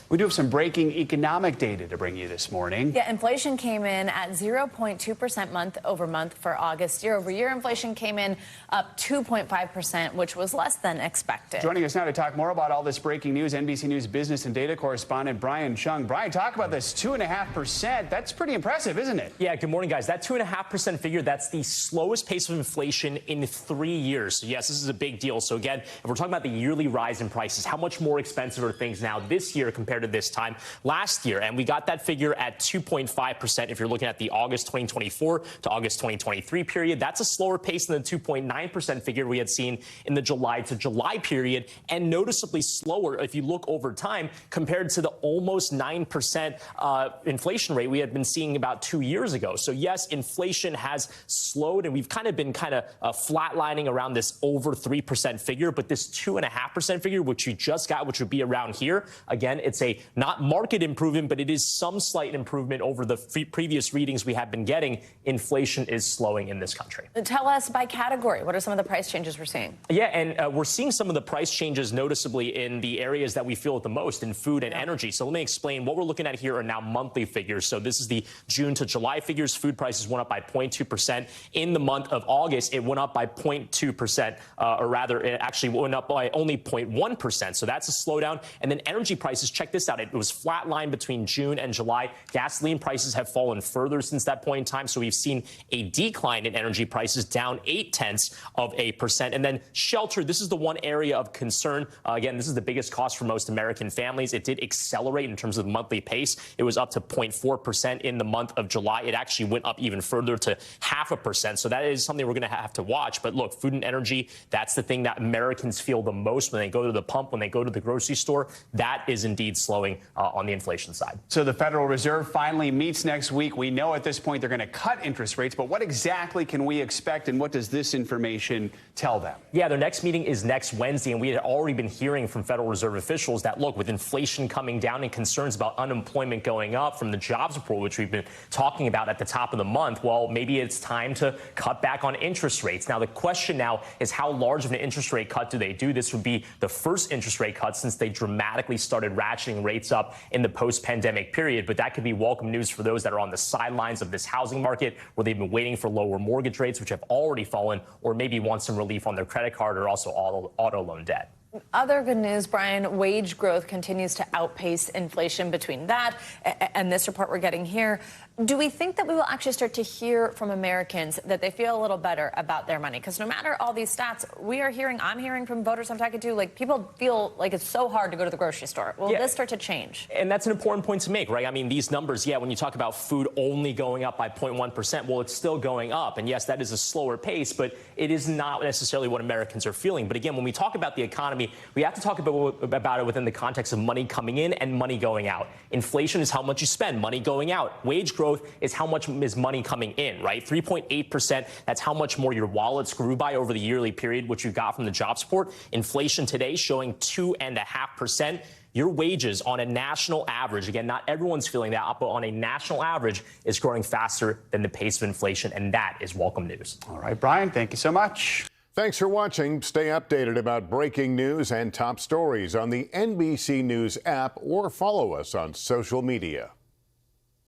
We do have some breaking economic data to bring you this morning. Yeah, inflation came in at 0.2% month over month for August. Year over year, inflation came in up 2.5%, which was less than expected. Joining us now to talk more about all this breaking news, NBC News business and data correspondent Brian Cheung. Brian, talk about this 2.5%. That's pretty impressive, isn't it? Yeah, good morning, guys. That 2.5% figure, that's the slowest pace of inflation in 3 years. So, yes, this is a big deal. So, again, if we're talking about the yearly rise in prices, how much more expensive are things now this year compared to this time last year? And we got that figure at 2.5% if you're looking at the August 2024 to August 2023 period. That's a slower pace than the 2.9% figure we had seen in the July to July period, and noticeably slower if you look over time compared to the almost 9% inflation rate we had been seeing about 2 years ago. So, yes, inflation has slowed, and we've been flatlining around this over 3% figure. But this 2.5% figure, which you just got, which would be around here, again, it's a not market improvement, but it is some slight improvement over the previous readings we have been getting. Inflation is slowing in this country. Tell us by category, what are some of the price changes we're seeing? Yeah, and we're seeing some of the price changes noticeably in the areas that we feel it the most, in food and energy. So let me explain. What we're looking at here are now monthly figures. So this is the June to July figures. Food prices went up by 0.2%. In the month of August, it went up by 0.2%, or rather, it actually went up by only 0.1%. So that's a slowdown. And then energy prices, check this out. It was flatlined between June and July. Gasoline prices have fallen further since that point in time. So we've seen a decline in energy prices, down 0.8%. And then shelter, this is the one area of concern. Again, this is the biggest cost for most American families. It did accelerate in terms of the monthly pace. It was up to 0.4% in the month of July. It actually went up even further to 0.5%. So that is something we're going to have to watch. But look, food and energy, that's the thing that Americans feel the most when they go to the pump, when they go to the grocery store. That is indeed slowing on the inflation side. So the Federal Reserve finally meets next week. We know at this point they're going to cut interest rates, but what exactly can we expect, and what does this information tell them? Yeah, their next meeting is next Wednesday, and we had already been hearing from Federal Reserve officials that, look, with inflation coming down and concerns about unemployment going up from the jobs report, which we've been talking about at the top of the month, well, maybe it's time to cut back on interest rates. Now, the question now is, how large of an interest rate cut do they do? This would be the first interest rate cut since they dramatically started ratcheting rates up in the post-pandemic period. But that could be welcome news for those that are on the sidelines of this housing market, where they've been waiting for lower mortgage rates, which have already fallen, or maybe want some relief on their credit card or also auto loan debt. Other good news, Brian, wage growth continues to outpace inflation. Between that and this report we're getting here, do we think that we will actually start to hear from Americans that they feel a little better about their money? Because no matter all these stats, I'm hearing from voters I'm talking to, like, people feel like it's so hard to go to the grocery store. Will this start to change? And that's an important point to make, right? I mean, these numbers, when you talk about food only going up by 0.1%, well, it's still going up. And yes, that is a slower pace, but it is not necessarily what Americans are feeling. But again, when we talk about the economy, we have to talk about it within the context of money coming in and money going out. Inflation is how much you spend, money going out. Wage growth is how much is money coming in, right? 3.8%, that's how much more your wallets grew by over the yearly period, which you got from the jobs report. Inflation today showing 2.5%. Your wages on a national average, again, not everyone's feeling that, but on a national average, is growing faster than the pace of inflation, and that is welcome news. All right, Brian, thank you so much. Thanks for watching. Stay updated about breaking news and top stories on the NBC News app, or follow us on social media.